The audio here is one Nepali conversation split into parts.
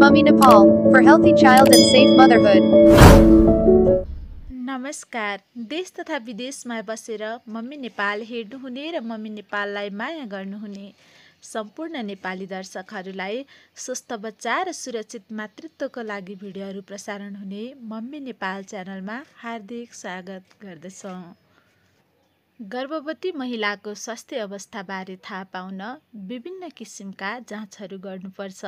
Mummy Nepal for healthy child and safe motherhood. नमस्कार। देश तथा विदेशमा बसेर मम्मी नेपाल हेर्नुहुने र मम्मी नेपाललाई माया गर्नुहुने सम्पूर्ण नेपाली दर्शकहरूलाई स्वस्थ बच्चा र सुरक्षित मातृत्वको लागि भिडियोहरू प्रसारण हुने मम्मी नेपाल च्यानलमा हार्दिक स्वागत गर्दछौँ। गर्भवती महिलाको स्वास्थ्य अवस्थाबारे थाहा पाउन विभिन्न किसिमका जाँचहरू गर्नुपर्छ।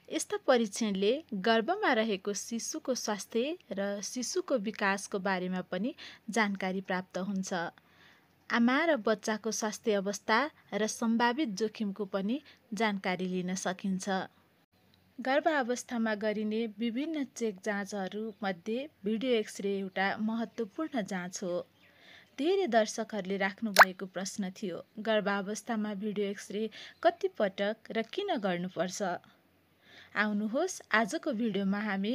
यस्ता परीक्षणले गर्भमा रहेको शिशुको स्वास्थ्य र शिशुको विकासको बारेमा पनि जानकारी प्राप्त हुन्छ। आमा र बच्चाको स्वास्थ्य अवस्था र सम्भावित जोखिमको पनि जानकारी लिन सकिन्छ। गर्भावस्थामा गरिने विभिन्न चेक जाँचहरूमध्ये भिडियो एक्सरे एउटा महत्त्वपूर्ण जाँच हो। धेरै दर्शकहरूले राख्नुभएको प्रश्न थियो, गर्भावस्थामा भिडियो एक्सरे कति पटक र किन गर्नुपर्छ? आउनुहोस्, आजको भिडियोमा हामी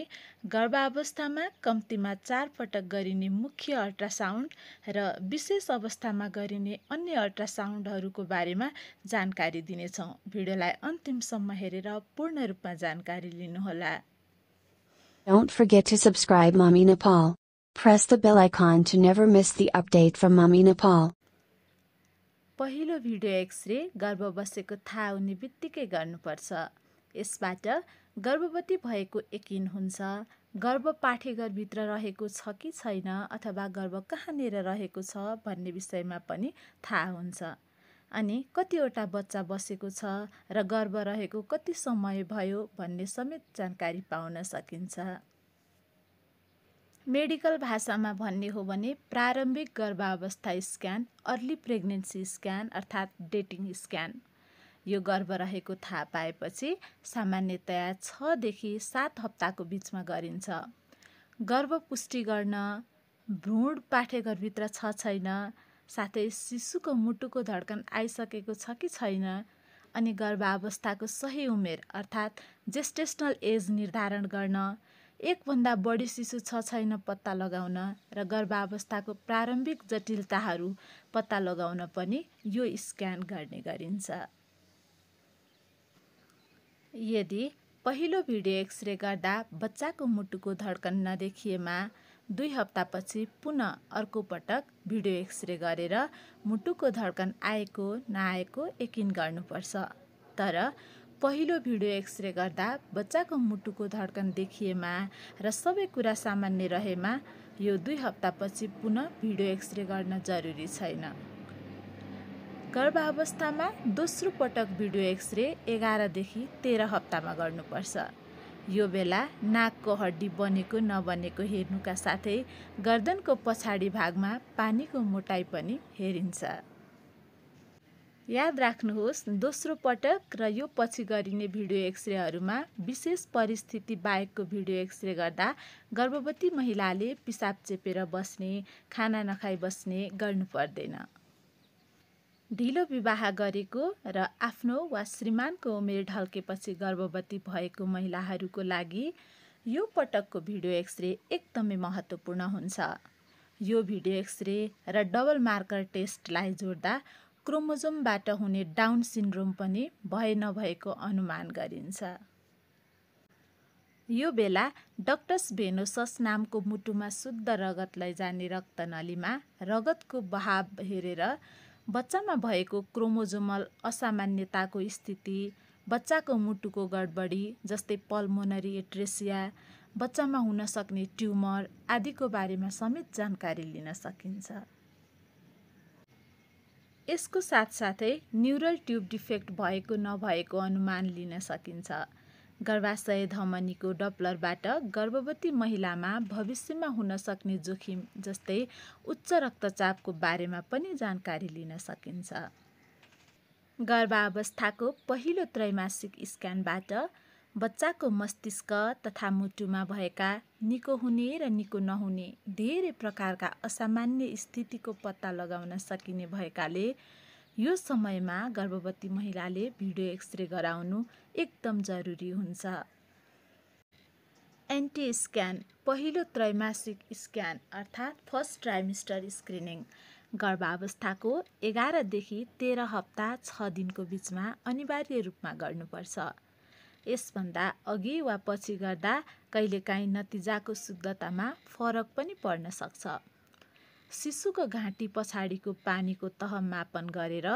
गर्भावस्थामा कम्तीमा 4 पटक गरिने मुख्य अल्ट्रासाउन्ड र विशेष अवस्थामा गरिने अन्य अल्ट्रासाउन्डहरूको बारेमा जानकारी दिनेछौँ। भिडियोलाई अन्तिमसम्म हेरेर पूर्ण रूपमा जानकारी लिनुहोला। Don't forget to subscribe Mummy Nepal. Press the bell icon to never miss the update from Mummy Nepal. पहिलो भिडियो एक्सरे गर्भ बसेको थाहा हुने बित्तिकै गर्नुपर्छ। यसबाट गर्भवती भएको यकिन हुन्छ। गर्भ पाठेघरभित्र रहेको छ कि छैन अथवा गर्भ कहाँनिर रहेको छ भन्ने विषयमा पनि थाहा हुन्छ। अनि कतिवटा बच्चा बसेको छ र गर्भ रहेको कति समय भयो भन्ने समेत जानकारी पाउन सकिन्छ। मेडिकल भाषामा भन्ने हो भने प्रारम्भिक गर्भावस्था स्क्यान, अर्ली प्रेग्नेन्सी स्क्यान अर्थात् डेटिङ स्क्यान। यो गर्भ रहेको थाहा पाएपछि सामान्यतया 6 देखि 7 हप्ताको बिचमा गरिन्छ। गर्भ पुष्टि गर्न भ्रूण पाठेघरभित्र छ छैन, साथै शिशुको मुटुको धड्कन आइसकेको छ कि छैन, अनि गर्भावस्थाको सही उमेर अर्थात् जेस्टेसनल एज निर्धारण गर्न, एकभन्दा बढी शिशु छ छैन पत्ता लगाउन र गर्भावस्थाको प्रारम्भिक जटिलताहरू पत्ता लगाउन पनि यो स्क्यान गर्ने गरिन्छ। यदि पहिलो भिडियो एक्सरे गर्दा बच्चाको मुटुको धड्कन नदेखिएमा 2 हप्तापछि पुनः अर्को पटक भिडियो एक्सरे गरेर मुटुको धड्कन आएको नआएको यकिन गर्नुपर्छ। तर पहिलो भिडियो एक्सरे गर्दा बच्चाको मुटुको धड्कन देखिएमा र सबै कुरा सामान्य रहेमा यो 2 हप्तापछि पुनः भिडियो एक्सरे गर्न जरुरी छैन। गर्भावस्थामा दोस्रो पटक भिडियो एक्सरे 11 देखि 13 हप्तामा गर्नुपर्छ। यो बेला नाकको हड्डी बनेको नबनेको हेर्नुका साथै गर्दनको पछाडि भागमा पानीको मोटाइ पनि हेरिन्छ। याद राख्नुहोस्, दोस्रो पटक र यो पछि गरिने भिडियो एक्सरेहरूमा विशेष परिस्थिति बाहेकको भिडियो एक्सरे गर्दा गर्भवती महिलाले पिसाब चेपेर बस्ने, खाना नखाई बस्ने गर्नु पर्दैन। ढिलो विवाह गरेको र आफ्नो वा श्रीमानको उमेर ढल्केपछि गर्भवती भएको महिलाहरूको लागि यो पटकको भिडियो एक्सरे एकदमै महत्त्वपूर्ण हुन्छ। यो भिडियो एक्सरे र डबल मार्कर टेस्टलाई जोड्दा क्रोमोजोमबाट हुने डाउन सिन्ड्रोम पनि भए नभएको अनुमान गरिन्छ। यो बेला डक्टस भेनोसस नामको मुटुमा शुद्ध रगत लैजाने रक्तनलीमा रगतको बहाव हेरेर बच्चामा भएको क्रोमोजोमल असामान्यताको स्थिति, बच्चाको मुटुको गडबडी जस्तै पल्मोनरी एट्रेसिया, बच्चामा हुन सक्ने ट्युमर आदिको बारेमा समेत जानकारी लिन सकिन्छ। यसको साथसाथै न्युरल ट्युब डिफेक्ट भएको नभएको अनुमान लिन सकिन्छ। गर्भाशय धमनीको डप्लरबाट गर्भवती महिलामा भविष्यमा हुन सक्ने जोखिम जस्तै उच्च रक्तचापको बारेमा पनि जानकारी लिन सकिन्छ। गर्भावस्थाको पहिलो त्रैमासिक स्क्यानबाट बच्चाको मस्तिष्क तथा मुटुमा भएका निको हुने र निको नहुने धेरै प्रकारका असामान्य स्थितिको पत्ता लगाउन सकिने भएकाले यो समयमा गर्भवती महिलाले भिडियो एक्सरे गराउनु एकदम जरुरी हुन्छ। एन्टी स्क्यान पहिलो त्रैमासिक स्क्यान अर्थात् फर्स्ट ट्राइमेस्टर स्क्रिनिङ गर्भावस्थाको 11 देखि 13 हप्ता 6 दिनको बिचमा अनिवार्य रूपमा गर्नुपर्छ। यसभन्दा अघि वा पछि गर्दा कहिलेकाहीँ नतिजाको शुद्धतामा फरक पनि पर्न सक्छ। शिशुको घाँटी पछाडिको पानीको तह मापन गरेर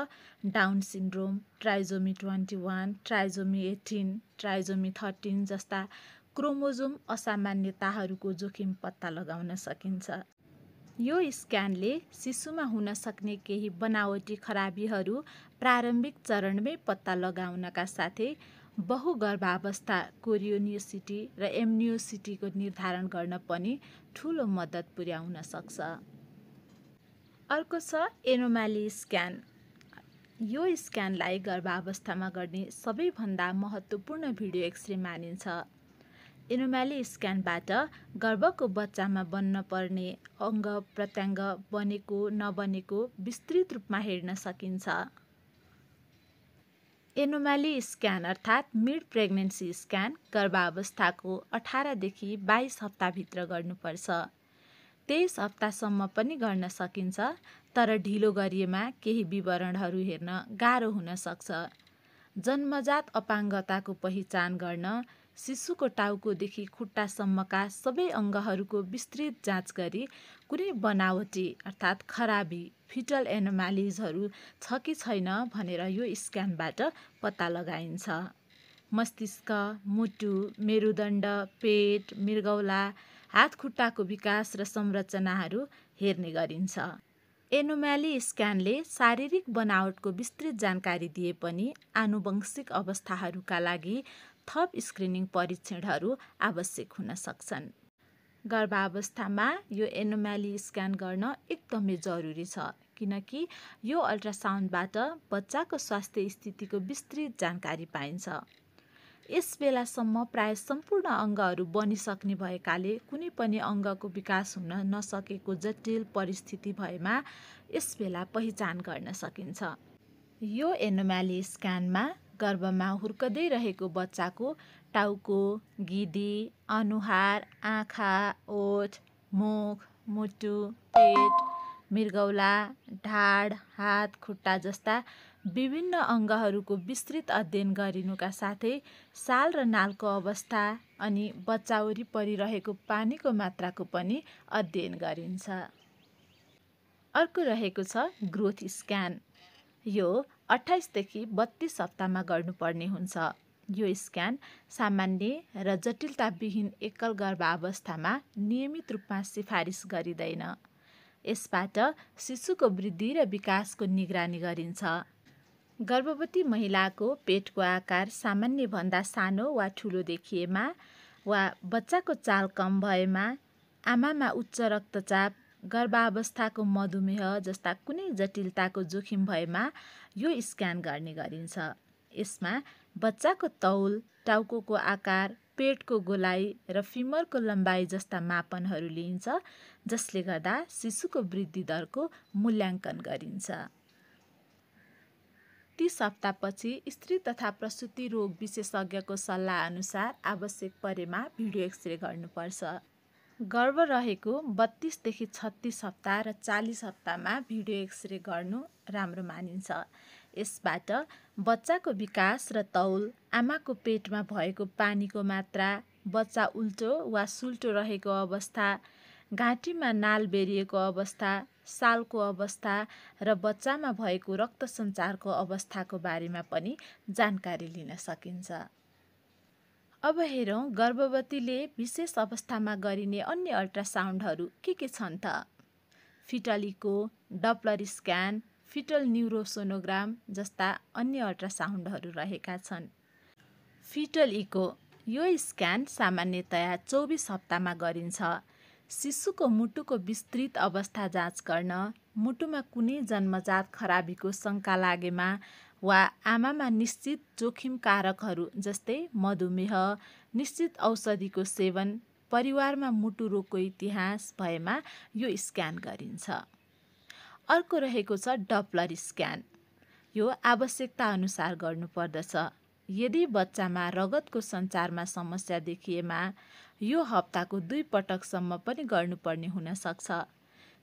down syndrome, trisomy 21, trisomy 18, trisomy 13 जस्ता क्रोमोजोम असामान्यताहरूको जोखिम पत्ता लगाउन सकिन्छ। यो स्क्यानले शिशुमा हुन सक्ने केही बनावटी खराबीहरू प्रारम्भिक चरणमै पत्ता लगाउनका साथै बहुगर्भावस्था, कोरियोनियोसिटी र एम्नियोसिटीको निर्धारण गर्न पनि ठूलो मद्दत पुर्याउन सक्छ। अर्को छ एनोमाली स्क्यान। यो स्क्यानलाई गर्भावस्थामा गर्ने सबैभन्दा महत्त्वपूर्ण भिडियो एक्सरे मानिन्छ। एनोमाली स्क्यानबाट गर्भको बच्चामा बन्न पर्ने अङ्ग प्रत्यङ्ग बनेको नबनेको विस्तृत रूपमा हेर्न सकिन्छ। एनोमाली स्क्यान अर्थात् मिड प्रेग्नेन्सी स्क्यान गर्भावस्थाको 18 देखि 22 हप्ताभित्र गर्नुपर्छ। 23 हप्तासम्म पनि गर्न सकिन्छ, तर ढिलो गरिएमा केही विवरणहरू हेर्न गाह्रो हुन सक्छ। जन्मजात अपाङ्गताको पहिचान गर्न शिशुको टाउकोदेखि खुट्टासम्मका सबै अङ्गहरूको विस्तृत जाँच गरी कुनै बनावटी अर्थात् खराबी फिटल एनोमालिजहरू छ कि छैन भनेर यो स्क्यानबाट पत्ता लगाइन्छ। मस्तिष्क, मुटु, मेरुदण्ड, पेट, मृगौला, हात खुट्टाको विकास र संरचनाहरू हेर्ने गरिन्छ। एनोमाली स्क्यानले शारीरिक बनावटको विस्तृत जानकारी दिए पनि आनुवंशिक अवस्थाहरूका लागि थप स्क्रिनिङ परीक्षणहरू आवश्यक हुन सक्छन्। गर्भावस्थामा यो एनोमाली स्क्यान गर्न एकदमै जरुरी छ, किनकि यो अल्ट्रासाउन्डबाट बच्चाको स्वास्थ्य स्थितिको विस्तृत जानकारी पाइन्छ। यस बेलासम्म प्राय सम्पूर्ण अङ्गहरू बनिसक्ने भएकाले कुनै पनि अङ्गको विकास हुन नसकेको जटिल परिस्थिति भएमा यस बेला पहिचान गर्न सकिन्छ। यो एनोमाली स्क्यानमा गर्भमा हुर्कदै रहेको बच्चाको टाउको, गिदी, अनुहार, आँखा, ओठ, मुख, मुटु, पेट, मृगौला, ढाड, हात खुट्टा जस्ता विभिन्न अङ्गहरूको विस्तृत अध्ययन गरिनुका साथै साल र नालको अवस्था अनि बच्चा वरिपरि रहेको पानीको मात्राको पनि अध्ययन गरिन्छ। अर्को रहेको छ ग्रोथ स्क्यान। यो 28 देखि 32 हप्तामा गर्नुपर्ने हुन्छ। यो स्क्यान सामान्य र जटिलताविहीन एकल गर्भावस्थामा नियमित रूपमा सिफारिस गरिँदैन। यसबाट शिशुको वृद्धि र विकासको निगरानी गरिन्छ। गर्भवती महिलाको पेटको आकार सामान्यभन्दा सानो वा ठुलो देखिएमा वा बच्चाको चाल कम भएमा, आमामा उच्च रक्तचाप, गर्भावस्थाको मधुमेह जस्ता कुनै जटिलताको जोखिम भएमा यो स्क्यान गर्ने गरिन्छ। यसमा बच्चाको तौल, टाउकोको आकार, पेटको गोलाइ र फिमरको लम्बाइ जस्ता मापनहरू लिइन्छ, जसले गर्दा शिशुको वृद्धि दरको मूल्याङ्कन गरिन्छ। 30 हप्तापछि स्त्री तथा प्रसुति रोग विशेषज्ञको सल्लाह अनुसार आवश्यक परेमा भिडियो एक्सरे गर्नुपर्छ। गर्भ रहेको 32 देखि 36 हप्ता र 40 हप्तामा भिडियो एक्सरे गर्नु राम्रो मानिन्छ। यसबाट बच्चाको विकास र तौल, आमाको पेटमा भएको पानीको मात्रा, बच्चा उल्टो वा सुल्टो रहेको अवस्था, घाँटीमा नाल बेरिएको अवस्था, सालको अवस्था र बच्चामा भएको रक्त सञ्चारको अवस्थाको बारेमा पनि जानकारी लिन सकिन्छ। अब हेरौँ गर्भवतीले विशेष अवस्थामा गरिने अन्य अल्ट्रासाउन्डहरू के छन् त? Fetal echo, Doppler scan, fetal neurosonogram जस्ता अन्य अल्ट्रासाउन्डहरू रहेका छन्। फिटल इको यो स्क्यान सामान्यतया 24 हप्तामा गरिन्छ। शिशुको मुटुको विस्तृत अवस्था जाँच गर्न, मुटुमा कुनै जन्मजात खराबीको शङ्का लागेमा वा आमामा निश्चित जोखिम कारकहरू जस्तै मधुमेह, निश्चित औषधिको सेवन, परिवारमा मुटु रोगको इतिहास भएमा यो स्क्यान गरिन्छ। अर्को रहेको छ डप्लर स्क्यान। यो आवश्यकता अनुसार गर्नुपर्दछ। यदि बच्चामा रगतको सञ्चारमा समस्या देखिएमा यो हप्ताको 2 पटकसम्म पनि गर्नुपर्ने हुन सक्छ।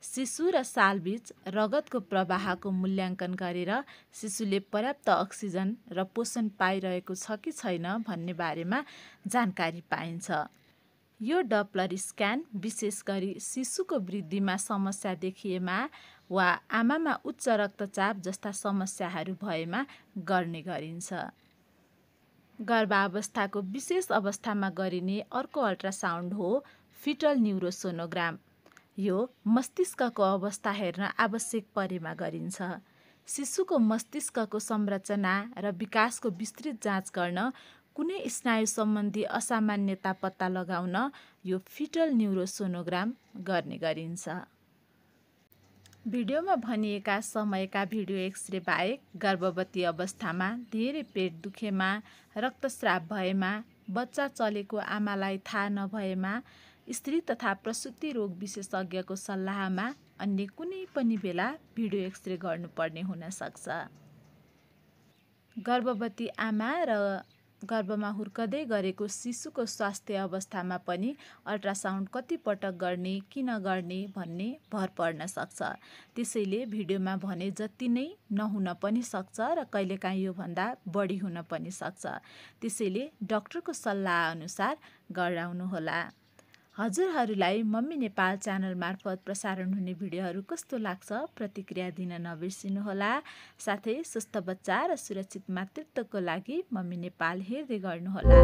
शिशु र सालबीच रगतको प्रवाहको मूल्याङ्कन गरेर शिशुले पर्याप्त अक्सिजन र पोषण पाइरहेको छ कि छैन भन्ने बारेमा जानकारी पाइन्छ। यो डप्लर स्क्यान विशेष गरी शिशुको वृद्धिमा समस्या देखिएमा वा आमामा उच्च रक्तचाप जस्ता समस्याहरू भएमा गर्ने गरिन्छ। गर्भावस्थाको विशेष अवस्थामा गरिने अर्को अल्ट्रासाउन्ड हो फिटल न्युरोसोनोग्राम। यो मस्तिष्कको अवस्था हेर्न आवश्यक परेमा गरिन्छ। शिशुको मस्तिष्कको संरचना र विकासको विस्तृत जाँच गर्न कुनै स्नायु सम्बन्धी असामान्यता पत्ता लगाउन यो फिटल न्युरोसोनोग्राम गर्ने गरिन्छ। भिडियोमा भनिएका समयका भिडियो एक्सरे बाहेक गर्भवती अवस्थामा धेरै पेट दुखेमा, रक्तस्राव भएमा, बच्चा चलेको आमालाई थाहा नभएमा, स्त्री तथा प्रसुति रोग विशेषज्ञको सल्लाहमा अन्य कुनै पनि बेला भिडियो एक्सरे गर्नुपर्ने हुन सक्छ। गर्भवती आमा र गर्भमा हुर्कदै गरेको शिशुको स्वास्थ्य अवस्थामा पनि अल्ट्रासाउन्ड कति पटक गर्ने, किन गर्ने भन्ने भर पर्न सक्छ। त्यसैले भिडियोमा भने जति नै नहुन पनि सक्छ र कहिलेकाहीँ योभन्दा बढी हुन पनि सक्छ। त्यसैले डाक्टरको सल्लाह अनुसार गराउनुहोला। हजुरहरूलाई मम्मी नेपाल च्यानल मार्फत प्रसारण हुने भिडियोहरू कस्तो लाग्छ प्रतिक्रिया दिन नबिर्सिनुहोला। साथै स्वस्थ बच्चा र सुरक्षित मातृत्वको लागि मम्मी नेपाल हेर्दै गर्नुहोला।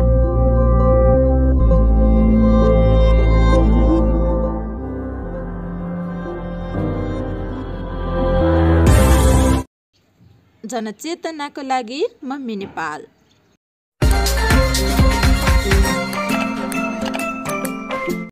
जनचेतनाको लागि मम्मी नेपाल।